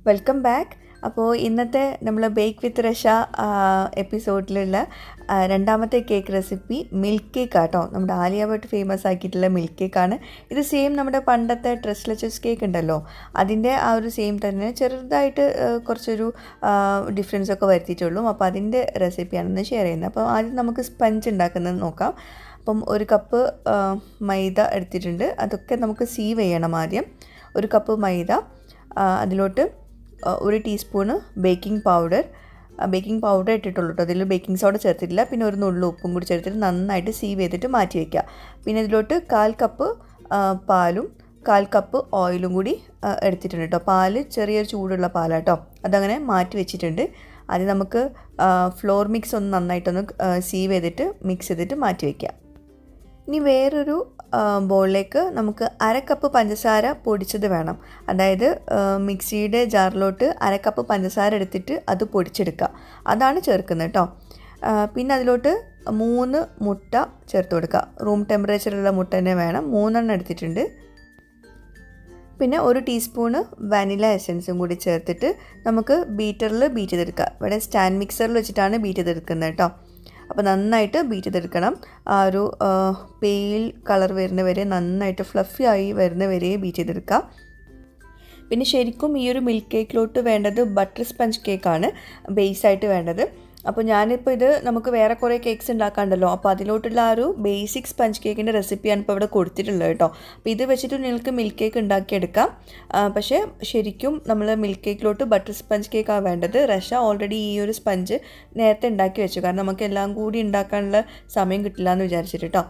Welcome back. അപ്പോൾ ഇന്നത്തെ നമ്മൾ ബേക്ക് വിത്ത് രഷ എപ്പിസോഡിലുള്ള രണ്ടാമത്തെ കേക്ക് റെസിപ്പി മിൽക്ക് കേക്ക് ആട്ടോ. നമ്മുടെ ആലിയ ഭട്ട് ഫേമസ് ആക്കിയിട്ടുള്ള മിൽക്ക് കേക്കാണ് ഇത്. സെയിം നമ്മുടെ പണ്ടത്തെ ട്രസ്ലെച്ചസ് കേക്ക് ഉണ്ടല്ലോ, അതിൻ്റെ ആ ഒരു സെയിം തന്നെ ചെറുതായിട്ട് കുറച്ചൊരു ഡിഫറൻസ് ഒക്കെ വരുത്തിയിട്ടുള്ളൂ. അപ്പോൾ അതിൻ്റെ റെസിപ്പിയാണെന്ന് ഷെയർ ചെയ്യുന്നത്. അപ്പോൾ ആദ്യം നമുക്ക് സ്പഞ്ച് ഉണ്ടാക്കുന്നത് നോക്കാം. അപ്പം ഒരു കപ്പ് മൈദ എടുത്തിട്ടുണ്ട്. അതൊക്കെ നമുക്ക് സീവ് ചെയ്യണം. ആദ്യം ഒരു കപ്പ് മൈദ, അതിലോട്ട് 1 ടീസ്പൂണ് ബേക്കിംഗ് പൗഡർ ഇട്ടിട്ടുള്ളൂ കേട്ടോ. അതിൽ ബേക്കിംഗ് സോഡ ചേർത്തിട്ടില്ല. പിന്നെ ഒരു നുള്ളു ഉപ്പും കൂടി ചേർത്തിട്ട് നന്നായിട്ട് സീവ് ചെയ്തിട്ട് മാറ്റി വയ്ക്കുക. പിന്നെ ഇതിലോട്ട് 1/4 കപ്പ് പാലും 1/4 കപ്പ് ഓയിലും കൂടി എടുത്തിട്ടുണ്ട് കേട്ടോ. പാല് ചെറിയൊരു ചൂടുള്ള പാലാട്ടോ. അതങ്ങനെ മാറ്റി വെച്ചിട്ടുണ്ട്. അത് നമുക്ക് ഫ്ലോർ മിക്സ് ഒന്ന് നന്നായിട്ടൊന്ന് സീവ് ചെയ്തിട്ട് മിക്സ് ചെയ്തിട്ട് മാറ്റി വയ്ക്കുക. ഇനി വേറൊരു ബൗളിലേക്ക് നമുക്ക് 1/2 കപ്പ് പഞ്ചസാര പൊടിച്ചത് വേണം. അതായത് മിക്സിയുടെ ജാറിലോട്ട് 1/2 കപ്പ് പഞ്ചസാര എടുത്തിട്ട് അത് പൊടിച്ചെടുക്കുക. അതാണ് ചേർക്കുന്നത് കേട്ടോ. പിന്നെ അതിലോട്ട് 3 മുട്ട ചേർത്ത് കൊടുക്കുക. റൂം ടെമ്പറേച്ചറുള്ള മുട്ട തന്നെ വേണം. 3 എണ്ണം എടുത്തിട്ടുണ്ട്. പിന്നെ 1 ടീസ്പൂണ് വാനില എസൻസും കൂടി ചേർത്തിട്ട് നമുക്ക് ബീറ്ററിൽ ബീറ്റ് ചെയ്തെടുക്കുക. ഇവിടെ സ്റ്റാൻഡ് മിക്സറിൽ വെച്ചിട്ടാണ് ബീറ്റ് ചെയ്തെടുക്കുന്നത് കേട്ടോ. അപ്പോൾ നന്നായിട്ട് ബീറ്റ് ചെയ്തെടുക്കണം. ആ ഒരു പെയിൽ കളർ വരുന്ന വരെ, നന്നായിട്ട് ഫ്ലഫി ആയി വരുന്ന വരെ ബീറ്റ് ചെയ്തെടുക്കുക. പിന്നെ ശരിക്കും ഈ ഒരു മിൽക്ക് കേക്കിലോട്ട് വേണ്ടത് ബട്ടർ സ്പഞ്ച് കേക്കാണ് ബേസായിട്ട് വേണ്ടത്. അപ്പോൾ ഞാനിപ്പോൾ ഇത് നമുക്ക് വേറെ കുറേ കേക്ക്സ് ഉണ്ടാക്കാണ്ടല്ലോ, അപ്പോൾ അതിലോട്ടുള്ള ആ ഒരു ബേസിക് സ്പഞ്ച് കേക്കിൻ്റെ റെസിപ്പിയാണ് ഇപ്പോൾ ഇവിടെ കൊടുത്തിട്ടുള്ളത് കേട്ടോ. അപ്പോൾ ഇത് വെച്ചിട്ട് നിങ്ങൾക്ക് മിൽക്ക് കേക്ക് ഉണ്ടാക്കിയെടുക്കാം. പക്ഷേ ശരിക്കും നമ്മൾ മിൽക്ക് കേക്കിലോട്ട് ബട്ടർ സ്പഞ്ച് കേക്കാണ് വേണ്ടത്. റഷ ഓൾറെഡി ഈ ഒരു സ്പഞ്ച് നേരത്തെ ഉണ്ടാക്കി വെച്ചു, കാരണം നമുക്ക് എല്ലാം കൂടി ഉണ്ടാക്കാനുള്ള സമയം കിട്ടില്ല എന്ന് വിചാരിച്ചിട്ട് കേട്ടോ.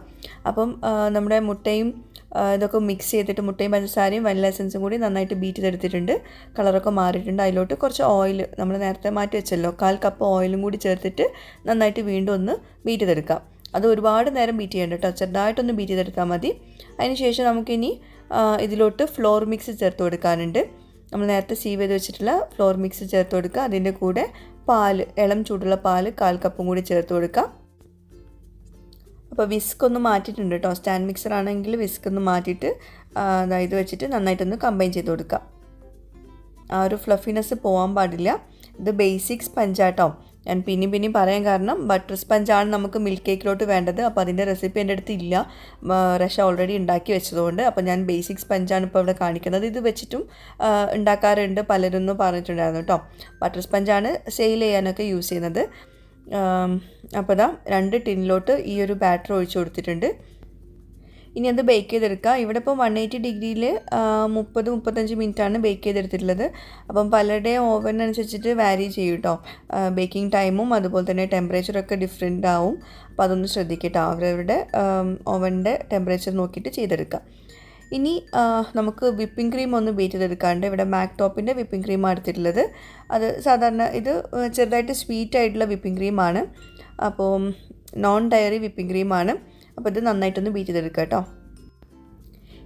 അപ്പം നമ്മുടെ മുട്ടയും ഇതൊക്കെ മിക്സ് ചെയ്തിട്ട്, മുട്ടയും പഞ്ചസാരയും വനില എസൻസും കൂടി നന്നായിട്ട് ബീറ്റ് ചെയ്തെടുത്തിട്ടുണ്ട്. കളറൊക്കെ മാറിയിട്ടുണ്ട്. അതിലോട്ട് കുറച്ച് ഓയിൽ നമ്മൾ നേരത്തെ മാറ്റി വെച്ചല്ലോ, 1/4 കപ്പ് ഓയിലും കൂടി ചേർത്തിട്ട് നന്നായിട്ട് വീണ്ടും ഒന്ന് ബീറ്റ് ചെയ്തെടുക്കാം. അത് ഒരുപാട് നേരം ബീറ്റ് ചെയ്യേണ്ട കേട്ടോ, ചെറുതായിട്ടൊന്ന് ബീറ്റ് ചെയ്തെടുത്താൽ മതി. അതിനുശേഷം നമുക്കിനി ഇതിലോട്ട് ഫ്ലോർ മിക്സ് ചേർത്ത് കൊടുക്കാനുണ്ട്. നമ്മൾ നേരത്തെ സീവ് ചെയ്ത് വെച്ചിട്ടുള്ള ഫ്ലോർ മിക്സ് ചേർത്ത് കൊടുക്കുക. അതിൻ്റെ കൂടെ പാല്, ഇളം ചൂടുള്ള പാല് 1/4 കപ്പും കൂടി ചേർത്ത് കൊടുക്കുക. അപ്പോൾ വിസ്ക് ഒന്ന് മാറ്റിയിട്ടുണ്ട് കേട്ടോ. സ്റ്റാൻഡ് മിക്സർ ആണെങ്കിൽ വിസ്ക് ഒന്ന് മാറ്റിയിട്ട് ഇത് വെച്ചിട്ട് നന്നായിട്ടൊന്ന് കമ്പൈൻ ചെയ്ത് കൊടുക്കുക. ആ ഒരു ഫ്ലഫിനെസ് പോകാൻ പാടില്ല. ഇത് ബേസിക് സ്പഞ്ചാട്ടോ. ഞാൻ പിന്നെയും പറയാൻ കാരണം ബട്ടർ സ്പഞ്ചാണ് നമുക്ക് മിൽക്ക് കേക്കിലോട്ട് വേണ്ടത്. അപ്പോൾ അതിൻ്റെ റെസിപ്പി എൻ്റെ അടുത്ത് ഇല്ല, റഷ ഓൾറെഡി ഉണ്ടാക്കി വെച്ചതുകൊണ്ട്. അപ്പോൾ ഞാൻ ബേസിക് സ്പഞ്ചാണ് ഇപ്പോൾ ഇവിടെ കാണിക്കുന്നത്. ഇത് വെച്ചിട്ടും ഉണ്ടാക്കാറുണ്ട് പലരും പറഞ്ഞിട്ടുണ്ടായിരുന്നു കേട്ടോ. ബട്ടർ സ്പഞ്ചാണ് സെയിൽ ചെയ്യാനൊക്കെ യൂസ് ചെയ്യുന്നത്. അപ്പോൾ 2 ടിന്നിലോട്ട് ഈ ഒരു ബാറ്റർ ഒഴിച്ചു കൊടുത്തിട്ടുണ്ട്. ഇനി അത് ബേക്ക് ചെയ്തെടുക്കുക. ഇവിടെ ഇപ്പോൾ 180 ഡിഗ്രിയിൽ 30-35 മിനിറ്റാണ് ബേക്ക് ചെയ്തെടുത്തിട്ടുള്ളത്. അപ്പം പലരുടെയും ഓവൻ അനുസരിച്ചിട്ട് വാരി ചെയ്യും കേട്ടോ. ബേക്കിംഗ് ടൈമും അതുപോലെ തന്നെ ടെമ്പറേച്ചറൊക്കെ ഡിഫറെൻ്റ് ആവും. അപ്പോൾ അതൊന്ന് ശ്രദ്ധിക്കട്ടോ, അവരവരുടെ ഓവൻ്റെ ടെമ്പറേച്ചർ നോക്കിയിട്ട് ചെയ്തെടുക്കുക. ഇനി നമുക്ക് വിപ്പിംഗ് ക്രീം ഒന്ന് ബീറ്റ് ചെയ്തെടുക്കാണ്ട്. ഇവിടെ മാക് ടോപ്പിൻ്റെ വിപ്പിംഗ് ക്രീമാണ് എടുത്തിട്ടുള്ളത്. അത് സാധാരണ ഇത് ചെറുതായിട്ട് സ്വീറ്റ് ആയിട്ടുള്ള വിപ്പിംഗ് ക്രീമാണ്. അപ്പോൾ നോൺ ഡയറി വിപ്പിംഗ് ക്രീമാണ്. അപ്പോൾ ഇത് നന്നായിട്ടൊന്ന് ബീറ്റ് ചെയ്തെടുക്കുക കേട്ടോ.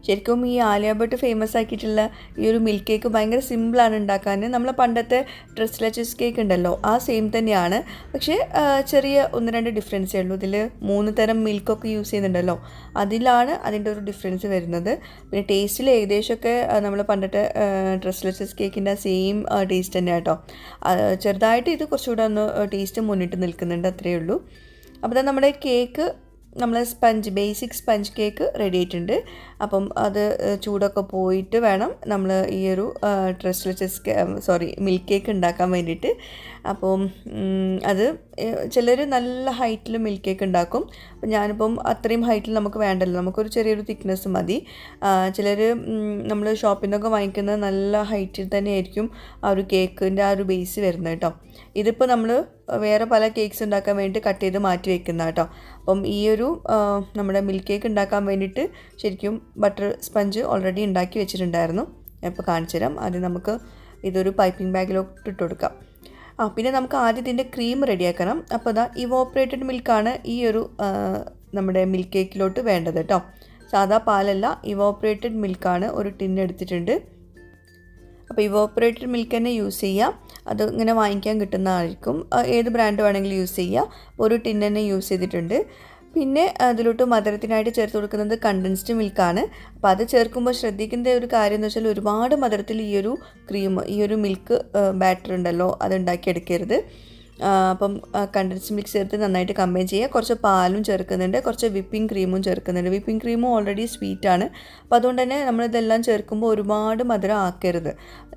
ശരിക്കും ഈ ആലിയ ഭട്ട് ഫേമസ് ആക്കിയിട്ടുള്ള ഈ ഒരു മിൽക്ക് കേക്ക് ഭയങ്കര സിമ്പിളാണ് ഉണ്ടാക്കാൻ. നമ്മൾ പണ്ടത്തെ ട്രസ്ലെച്ചസ് കേക്ക് ഉണ്ടല്ലോ, ആ സെയിം തന്നെയാണ്. പക്ഷേ ചെറിയ 1-2 ഡിഫറൻസേ ഉള്ളൂ. ഇതിൽ 3 തരം മിൽക്കൊക്കെ യൂസ് ചെയ്യുന്നുണ്ടല്ലോ, അതിലാണ് അതിൻ്റെ ഒരു ഡിഫറൻസ് വരുന്നത്. പിന്നെ ടേസ്റ്റിൽ ഏകദേശമൊക്കെ നമ്മൾ പണ്ടത്തെ ട്രസ്ലെച്ചസ് കേക്കിൻ്റെ സെയിം ടേസ്റ്റ് തന്നെയാണ് കേട്ടോ. ചെറുതായിട്ട് ഇത് കുറച്ചുകൂടെ ഒന്ന് ടേസ്റ്റ് മുന്നിട്ട് നിൽക്കുന്നുണ്ട്, അത്രയേ ഉള്ളൂ. അപ്പോൾ നമ്മുടെ കേക്ക്, നമ്മൾ ബേസിക് സ്പഞ്ച് കേക്ക് റെഡി ആയിട്ടുണ്ട്. അപ്പം അത് ചൂടൊക്കെ പോയിട്ട് വേണം നമ്മൾ ഈ ഒരു മിൽക്ക് കേക്ക് ഉണ്ടാക്കാൻ വേണ്ടിയിട്ട്. അപ്പം അത് ചിലർ നല്ല ഹൈറ്റിൽ മിൽക്ക് കേക്ക് ഉണ്ടാക്കും. അപ്പം ഞാനിപ്പം അത്രയും ഹൈറ്റിൽ നമുക്ക് വേണ്ടല്ലോ, നമുക്കൊരു ചെറിയൊരു തിക്നെസ് മതി. ചിലർ നമ്മൾ ഷോപ്പിൽ നിന്നൊക്കെ വാങ്ങിക്കുന്നത് നല്ല ഹൈറ്റിൽ തന്നെ ആയിരിക്കും ആ ഒരു കേക്കിൻ്റെ ആ ഒരു ബേസ് വരുന്നത് കേട്ടോ. ഇതിപ്പോൾ നമ്മൾ വേറെ പല കേക്ക്സ് ഉണ്ടാക്കാൻ വേണ്ടി കട്ട് ചെയ്ത് മാറ്റി വെക്കുന്ന കേട്ടോ. അപ്പം ഈ ഒരു നമ്മുടെ മിൽക്ക് കേക്ക് ഉണ്ടാക്കാൻ വേണ്ടിയിട്ട് ശരിക്കും ബട്ടർ സ്പഞ്ച് ഓൾറെഡി ഉണ്ടാക്കി വെച്ചിട്ടുണ്ടായിരുന്നു. ഞാൻ ഇപ്പോൾ കാണിച്ചു തരാം. ആദ്യം നമുക്ക് ഇതൊരു പൈപ്പിംഗ് ബാഗിലോട്ട് ഇട്ട് കൊടുക്കാം. പിന്നെ നമുക്ക് ആദ്യം ഇതിൻ്റെ ക്രീം റെഡിയാക്കണം. അപ്പോൾ ഇവോപ്പറേറ്റഡ് മിൽക്കാണ് ഈ ഒരു നമ്മുടെ മിൽക്ക് കേക്കിലോട്ട് വേണ്ടത് കേട്ടോ. സാധാ പാലല്ല, ഇവോപ്പറേറ്റഡ് മിൽക്കാണ്. ഒരു ടിൻ എടുത്തിട്ടുണ്ട്. അപ്പോൾ ഇവോപ്പറേറ്റഡ് മിൽക്ക് തന്നെ യൂസ് ചെയ്യാം. അത് ഇങ്ങനെ വാങ്ങിക്കാൻ കിട്ടുന്നതായിരിക്കും. ഏത് ബ്രാൻഡ് വേണമെങ്കിലും യൂസ് ചെയ്യുക. ഒരു ടിൻ തന്നെ യൂസ് ചെയ്തിട്ടുണ്ട്. പിന്നെ അതിലോട്ട് മധുരത്തിനായിട്ട് ചേർത്ത് കൊടുക്കുന്നത് കണ്ടൻസ്ഡ് മിൽക്കാണ്. അപ്പോൾ അത് ചേർക്കുമ്പോൾ ശ്രദ്ധിക്കേണ്ട ഒരു കാര്യം എന്ന് വെച്ചാൽ ഒരുപാട് മധുരത്തിൽ ഈ ഒരു മിൽക്ക് ബാറ്റർ ഉണ്ടല്ലോ അത് ഉണ്ടാക്കിയെടുക്കരുത്. അപ്പം കണ്ടൻസ്ഡ് മിൽക്ക് ചേർത്ത് നന്നായിട്ട് കമ്പൈൻ ചെയ്യുക. കുറച്ച് പാലും ചേർക്കുന്നുണ്ട്, കുറച്ച് വിപ്പിംഗ് ക്രീമും ചേർക്കുന്നുണ്ട്. വിപ്പിംഗ് ക്രീമും ഓൾറെഡി സ്വീറ്റാണ്. അപ്പോൾ അതുകൊണ്ട് തന്നെ നമ്മളിതെല്ലാം ചേർക്കുമ്പോൾ ഒരുപാട് മധുരം ആക്കരുത്.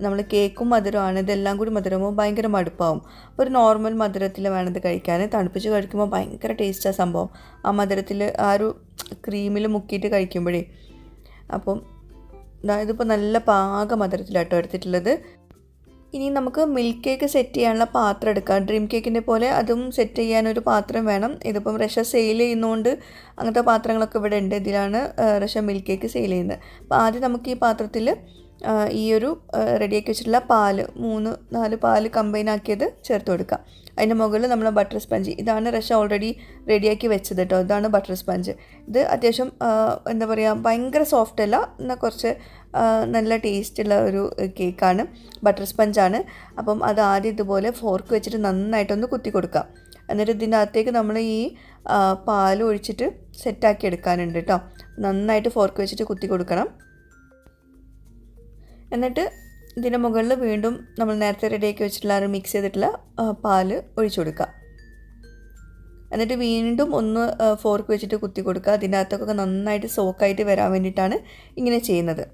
നമ്മൾ കേക്കും മധുരമാണ്, ഇതെല്ലാം കൂടി മധുരമാകുമ്പോൾ ഭയങ്കര മടുപ്പാവും. അപ്പോൾ ഒരു നോർമൽ മധുരത്തിൽ വേണത് കഴിക്കാൻ. തണുപ്പിച്ച് കഴിക്കുമ്പോൾ ഭയങ്കര ടേസ്റ്റാണ് സംഭവം. ആ മധുരത്തിൽ ആ ഒരു ക്രീമിൽ മുക്കിയിട്ട് കഴിക്കുമ്പോഴേ. അപ്പം ഇതിപ്പോൾ നല്ല പാക മധുരത്തിലാട്ടോ എടുത്തിട്ടുള്ളത്. ഇനി നമുക്ക് മിൽക്ക് കേക്ക് സെറ്റ് ചെയ്യാനുള്ള പാത്രം എടുക്കാം. ഡ്രീം കേക്കിൻ്റെ പോലെ അതും സെറ്റ് ചെയ്യാനൊരു പാത്രം വേണം. ഇതിപ്പം റഷ സെയിൽ ചെയ്യുന്നതുകൊണ്ട് അങ്ങനത്തെ പാത്രങ്ങളൊക്കെ ഇവിടെ ഉണ്ട്. ഇതിലാണ് റഷ മിൽക്ക് കേക്ക് സെയിൽ ചെയ്യുന്നത്. അപ്പോൾ ആദ്യം നമുക്ക് ഈ പാത്രത്തിൽ ഈ ഒരു റെഡിയാക്കി വെച്ചിട്ടുള്ള പാല് 3-4 പാല് കമ്പൈൻ ആക്കിയത് ചേർത്ത് കൊടുക്കാം. അതിൻ്റെ മുകളിൽ നമ്മൾ ബട്ടർ സ്പഞ്ച്, ഇതാണ് റഷ ഓൾറെഡി റെഡിയാക്കി വെച്ചത് കേട്ടോ. ഇതാണ് ബട്ടർ സ്പഞ്ച്. ഇത് അത്യാവശ്യം എന്താ പറയുക, ഭയങ്കര സോഫ്റ്റ് അല്ല, എന്നാൽ കുറച്ച് നല്ല ടേസ്റ്റുള്ള ഒരു കേക്കാണ്, ബട്ടർ സ്പഞ്ചാണ്. അപ്പം അത് ആദ്യം ഇതുപോലെ ഫോർക്ക് വെച്ചിട്ട് നന്നായിട്ടൊന്ന് കുത്തി കൊടുക്കാം. എന്നിട്ട് ഇതിൻ്റെ അകത്തേക്ക് നമ്മൾ ഈ പാൽ ഒഴിച്ചിട്ട് സെറ്റാക്കി എടുക്കാനുണ്ട് കേട്ടോ. നന്നായിട്ട് ഫോർക്ക് വെച്ചിട്ട് കുത്തി കൊടുക്കണം. എന്നിട്ട് ഇതിൻ്റെ മുകളിൽ വീണ്ടും നമ്മൾ നേരത്തെ റെഡിയാക്കി വെച്ചിട്ടുള്ള മിക്സ് ചെയ്തിട്ടുള്ള പാല് ഒഴിച്ചു കൊടുക്കുക. എന്നിട്ട് വീണ്ടും ഒന്ന് ഫോർക്ക് വെച്ചിട്ട് കുത്തി കൊടുക്കുക. അതിൻ്റെ അകത്തൊക്കെ നന്നായിട്ട് സോക്കായിട്ട് വരാൻ വേണ്ടിയിട്ടാണ് ഇങ്ങനെ ചെയ്യുന്നത്.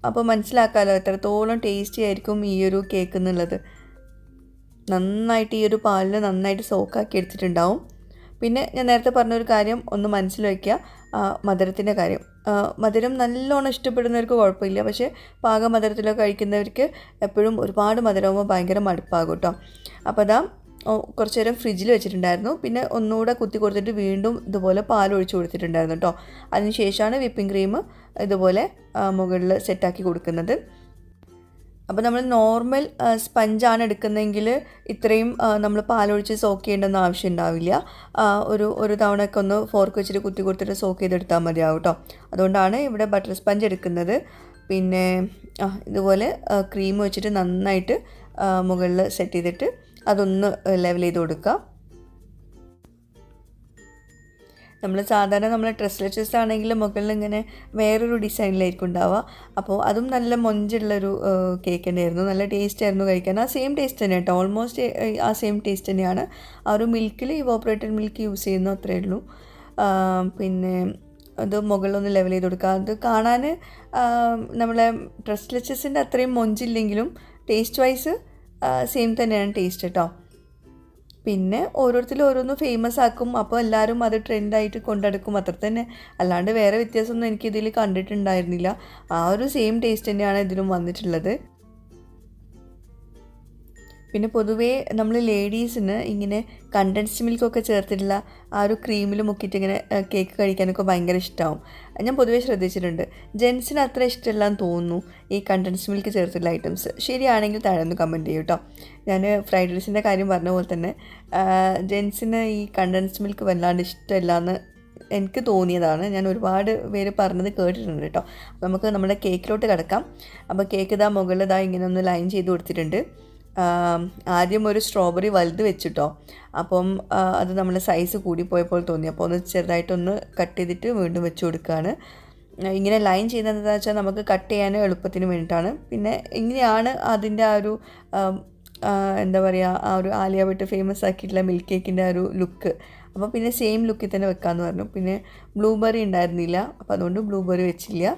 അപ്പോൾ മനസ്സിലാക്കാമല്ലോ എത്രത്തോളം ടേസ്റ്റി ആയിരിക്കും ഈ ഒരു കേക്ക് എന്നുള്ളത്. നന്നായിട്ട് ഈ ഒരു പാലിൽ നന്നായിട്ട് സോക്കാക്കി എടുത്തിട്ടുണ്ടാവും. പിന്നെ ഞാൻ നേരത്തെ പറഞ്ഞൊരു കാര്യം ഒന്ന് മനസ്സിൽ വയ്ക്കുക, മധുരത്തിൻ്റെ കാര്യം. മധുരം നല്ലോണം ഇഷ്ടപ്പെടുന്നവർക്ക് കുഴപ്പമില്ല, പക്ഷേ പാക മധുരത്തിലൊക്കെ കഴിക്കുന്നവർക്ക് എപ്പോഴും ഒരുപാട് മധുരമാകുമ്പോൾ ഭയങ്കര മടുപ്പാകും കേട്ടോ. അപ്പോൾ അതാ കുറച്ച് നേരം ഫ്രിഡ്ജിൽ വെച്ചിട്ടുണ്ടായിരുന്നു. പിന്നെ ഒന്നുകൂടെ കുത്തി കൊടുത്തിട്ട് വീണ്ടും ഇതുപോലെ പാൽ ഒഴിച്ച് കൊടുത്തിട്ടുണ്ടായിരുന്നു കേട്ടോ. അതിന് ശേഷമാണ് വിപ്പിംഗ് ക്രീം ഇതുപോലെ മുകളിൽ സെറ്റാക്കി കൊടുക്കുന്നത്. അപ്പോൾ നമ്മൾ നോർമൽ സ്പഞ്ചാണ് എടുക്കുന്നതെങ്കിൽ ഇത്രയും നമ്മൾ പാലൊഴിച്ച് സോക്ക് ചെയ്യേണ്ടെന്ന് ആവശ്യം ഉണ്ടാവില്ല. ഒരു തവണയൊക്കെ ഒന്ന് ഫോർക്ക് വെച്ചിട്ട് കുത്തി കൊടുത്തിട്ട് സോക്ക് ചെയ്തെടുത്താൽ മതിയാവും കേട്ടോ. അതുകൊണ്ടാണ് ഇവിടെ ബട്ടർ സ്പഞ്ച് എടുക്കുന്നത്. പിന്നെ ഇതുപോലെ ക്രീം വെച്ചിട്ട് നന്നായിട്ട് മുകളിൽ സെറ്റ് ചെയ്തിട്ട് അതൊന്ന് ലെവൽ ചെയ്ത് കൊടുക്കുക. നമ്മൾ സാധാരണ നമ്മൾ ഡ്രസ്ലെച്ചസ് ആണെങ്കിൽ മുകളിൽ ഇങ്ങനെ വേറൊരു ഡിസൈനിലായിരിക്കും ഉണ്ടാവുക. അപ്പോൾ അതും നല്ല മൊഞ്ചുള്ളൊരു കേക്ക് തന്നെയായിരുന്നു, നല്ല ടേസ്റ്റ് ആയിരുന്നു കഴിക്കാൻ. ആ സെയിം ടേസ്റ്റ് തന്നെ കേട്ടോ, ഓൾമോസ്റ്റ് ആ സെയിം ടേസ്റ്റ് തന്നെയാണ്. ആ ഒരു മിൽക്കിൽ ഇവോപ്പറേറ്റഡ് മിൽക്ക് യൂസ് ചെയ്യുന്നു, അത്രയേ ഉള്ളൂ. പിന്നെ അത് മുകളിലൊന്ന് ലെവൽ ചെയ്ത് കൊടുക്കുക. അത് കാണാൻ നമ്മളെ ഡ്രസ്ലെച്ചസിൻ്റെ അത്രയും മൊഞ്ചില്ലെങ്കിലും ടേസ്റ്റ് വൈസ് സെയിം തന്നെയാണ് ടേസ്റ്റ് കേട്ടോ. പിന്നെ ഓരോരുത്തരും ഓരോന്ന് ഫേമസ് ആക്കും, അപ്പോൾ എല്ലാവരും അത് ട്രെൻഡായിട്ട് കൊണ്ടെടുക്കും, അത്ര തന്നെ. അല്ലാണ്ട് വേറെ വ്യത്യാസമൊന്നും എനിക്കിതിൽ കണ്ടിട്ടുണ്ടായിരുന്നില്ല. ആ ഒരു സെയിം ടേസ്റ്റ് തന്നെയാണ് ഇതിലും വന്നിട്ടുള്ളത്. പിന്നെ പൊതുവേ നമ്മൾ ലേഡീസിന് ഇങ്ങനെ കണ്ടൻസ്ഡ് മിൽക്കൊക്കെ ചേർത്തിട്ടുള്ള ആ ഒരു ക്രീമിൽ മുക്കിയിട്ട് ഇങ്ങനെ കേക്ക് കഴിക്കാനൊക്കെ ഭയങ്കര ഇഷ്ടമാവും. ഞാൻ പൊതുവേ ശ്രദ്ധിച്ചിട്ടുണ്ട്. ജെൻസിന് അത്ര ഇഷ്ടമല്ലാന്ന് തോന്നുന്നു ഈ കണ്ടൻസ്ഡ് മിൽക്ക് ചേർത്തിട്ടുള്ള ഐറ്റംസ്. ശരിയാണെങ്കിൽ താഴെ ഒന്ന് കമൻറ്റ് ചെയ്യൂ കേട്ടോ. ഞാൻ ഫ്രൈഡ് റൈസിൻ്റെ കാര്യം പറഞ്ഞ പോലെ തന്നെ ജെൻസിന് ഈ കണ്ടൻസ്ഡ് മിൽക്ക് വല്ലാണ്ട് ഇഷ്ടമല്ലാന്ന് എനിക്ക് തോന്നിയതാണ്. ഞാൻ ഒരുപാട് പേര് പറഞ്ഞത് കേട്ടിട്ടുണ്ട് കേട്ടോ. അപ്പോൾ നമുക്ക് നമ്മുടെ കേക്കിലോട്ട് കിടക്കാം. അപ്പോൾ കേക്ക് ഇതാ മുകളിൽ ഇതാ ഇങ്ങനെ ഒന്ന് ലൈൻ ചെയ്ത് കൊടുത്തിട്ടുണ്ട്. ആദ്യം ഒരു സ്ട്രോബെറി വലുത് വെച്ചിട്ടോ, അപ്പം അത് നമ്മൾ സൈസ് കൂടിപ്പോയപ്പോൾ തോന്നി, അപ്പോൾ ഒന്ന് ചെറുതായിട്ടൊന്ന് കട്ട് ചെയ്തിട്ട് വീണ്ടും വെച്ച് കൊടുക്കുകയാണ്. ഇങ്ങനെ ലൈൻ ചെയ്യുന്നതെന്ന് വെച്ചാൽ നമുക്ക് കട്ട് ചെയ്യാൻ എളുപ്പത്തിന് വേണ്ടിയിട്ടാണ്. പിന്നെ ഇങ്ങനെയാണ് അതിൻ്റെ ആ ഒരു എന്താ പറയുക, ആ ഒരു ആലിയ ഭട്ട് ഫേമസ് ആക്കിയിട്ടുള്ള മിൽക്ക് കേക്കിൻ്റെ ആ ഒരു ലുക്ക്. അപ്പോൾ പിന്നെ സെയിം ലുക്കിൽ തന്നെ വെക്കാമെന്ന് പറഞ്ഞു. പിന്നെ ബ്ലൂബെറി ഉണ്ടായിരുന്നില്ല, അപ്പോൾ അതുകൊണ്ട് ബ്ലൂബെറി വെച്ചില്ല.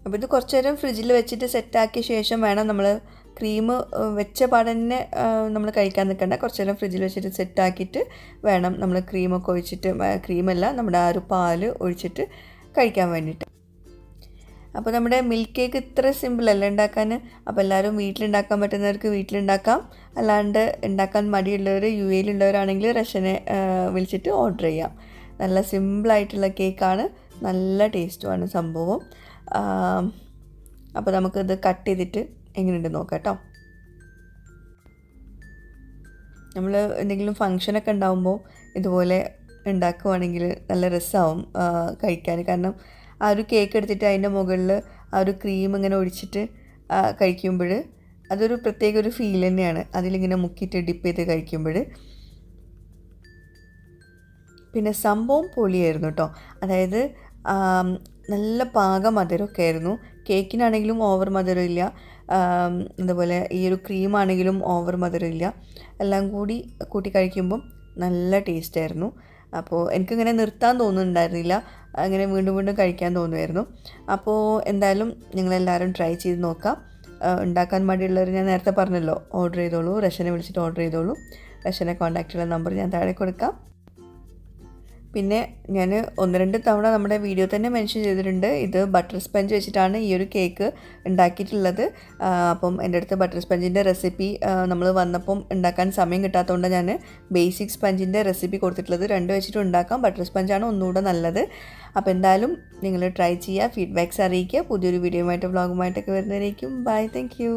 അപ്പോൾ ഇത് കുറച്ച് നേരം ഫ്രിഡ്ജിൽ വെച്ചിട്ട് സെറ്റാക്കിയ ശേഷം വേണം നമ്മൾ ക്രീം വെച്ച പാടന്നെ നമ്മൾ കഴിക്കാൻ നിൽക്കേണ്ട. കുറച്ച് നേരം ഫ്രിഡ്ജിൽ വെച്ചിട്ട് സെറ്റാക്കിയിട്ട് വേണം നമ്മൾ ക്രീമൊക്കെ ഒഴിച്ചിട്ട്, ക്രീമല്ല നമ്മുടെ ആ ഒരു പാല് ഒഴിച്ചിട്ട് കഴിക്കാൻ വേണ്ടിയിട്ട്. അപ്പോൾ നമ്മുടെ മിൽക്ക് കേക്ക് ഇത്ര സിമ്പിളല്ല ഉണ്ടാക്കാൻ. അപ്പോൾ എല്ലാവരും വീട്ടിലുണ്ടാക്കാൻ പറ്റുന്നവർക്ക് വീട്ടിലുണ്ടാക്കാം. അല്ലാണ്ട് ഉണ്ടാക്കാൻ മടിയുള്ളവർ UAE-ലുള്ളവരാണെങ്കിൽ റഷനെ വിളിച്ചിട്ട് ഓർഡർ ചെയ്യാം. നല്ല സിമ്പിളായിട്ടുള്ള കേക്കാണ്, നല്ല ടേസ്റ്റുമാണ് സംഭവം. അപ്പോൾ നമുക്കിത് കട്ട് ചെയ്തിട്ട് എങ്ങനെയുണ്ട് നോക്കാം കേട്ടോ. നമ്മൾ എന്തെങ്കിലും ഫങ്ഷനൊക്കെ ഉണ്ടാകുമ്പോൾ ഇതുപോലെ ഉണ്ടാക്കുവാണെങ്കിൽ നല്ല രസമാവും കഴിക്കാൻ. കാരണം ആ ഒരു കേക്ക് എടുത്തിട്ട് അതിൻ്റെ മുകളിൽ ആ ഒരു ക്രീം ഇങ്ങനെ ഒഴിച്ചിട്ട് കഴിക്കുമ്പോൾ അതൊരു പ്രത്യേക ഒരു ഫീൽ തന്നെയാണ്. അതിലിങ്ങനെ മുക്കിയിട്ട് ഡിപ്പ് ചെയ്ത് കഴിക്കുമ്പോൾ പിന്നെ സംഭവം പൊളിയായിരുന്നു കേട്ടോ. അതായത് നല്ല പാക മധുരമൊക്കെ ആയിരുന്നു. കേക്കിനാണെങ്കിലും ഓവർ മധുരമില്ല, അതുപോലെ ഈ ഒരു ക്രീമാണെങ്കിലും ഓവർ മധുരമില്ല. എല്ലാം കൂടി കൂട്ടി കഴിക്കുമ്പം നല്ല ടേസ്റ്റായിരുന്നു. അപ്പോൾ എനിക്കിങ്ങനെ നിർത്താൻ തോന്നുന്നുണ്ടായിരുന്നില്ല, അങ്ങനെ വീണ്ടും വീണ്ടും കഴിക്കാൻ തോന്നുമായിരുന്നു. അപ്പോൾ എന്തായാലും നിങ്ങളെല്ലാവരും ട്രൈ ചെയ്ത് നോക്കാം. ഉണ്ടാക്കാൻ മടിയുള്ളവർ ഞാൻ നേരത്തെ പറഞ്ഞല്ലോ, ഓർഡർ ചെയ്തോളൂ, റഷനെ വിളിച്ചിട്ട് ഓർഡർ ചെയ്തോളൂ. റഷനെ കോൺടാക്റ്റ് ചെയ്യുന്ന നമ്പർ ഞാൻ താഴെ കൊടുക്കാം. പിന്നെ ഞാൻ 1-2 തവണ നമ്മുടെ വീഡിയോ തന്നെ മെൻഷൻ ചെയ്തിട്ടുണ്ട്, ഇത് ബട്ടർ സ്പഞ്ച് വെച്ചിട്ടാണ് ഈ ഒരു കേക്ക് ഉണ്ടാക്കിയിട്ടുള്ളത്. അപ്പം എൻ്റെ അടുത്ത് ബട്ടർ സ്പഞ്ചിൻ്റെ റെസിപ്പി നമ്മൾ വന്നപ്പം ഉണ്ടാക്കാൻ സമയം കിട്ടാത്തതുകൊണ്ട് ഞാൻ ബേസിക് സ്പഞ്ചിൻ്റെ റെസിപ്പി കൊടുത്തിട്ടുള്ളത്. 2 വെച്ചിട്ട് ഉണ്ടാക്കാം, ബട്ടർ സ്പഞ്ചാണ് ഒന്നുകൂടെ നല്ലത്. അപ്പോൾ എന്തായാലും നിങ്ങൾ ട്രൈ ചെയ്യുക, ഫീഡ്ബാക്ക്സ് അറിയിക്കുക. പുതിയൊരു വീഡിയോയുമായിട്ട് വ്ളോഗുമായിട്ടൊക്കെ വരുന്നതായിരിക്കും. Bye, thank U.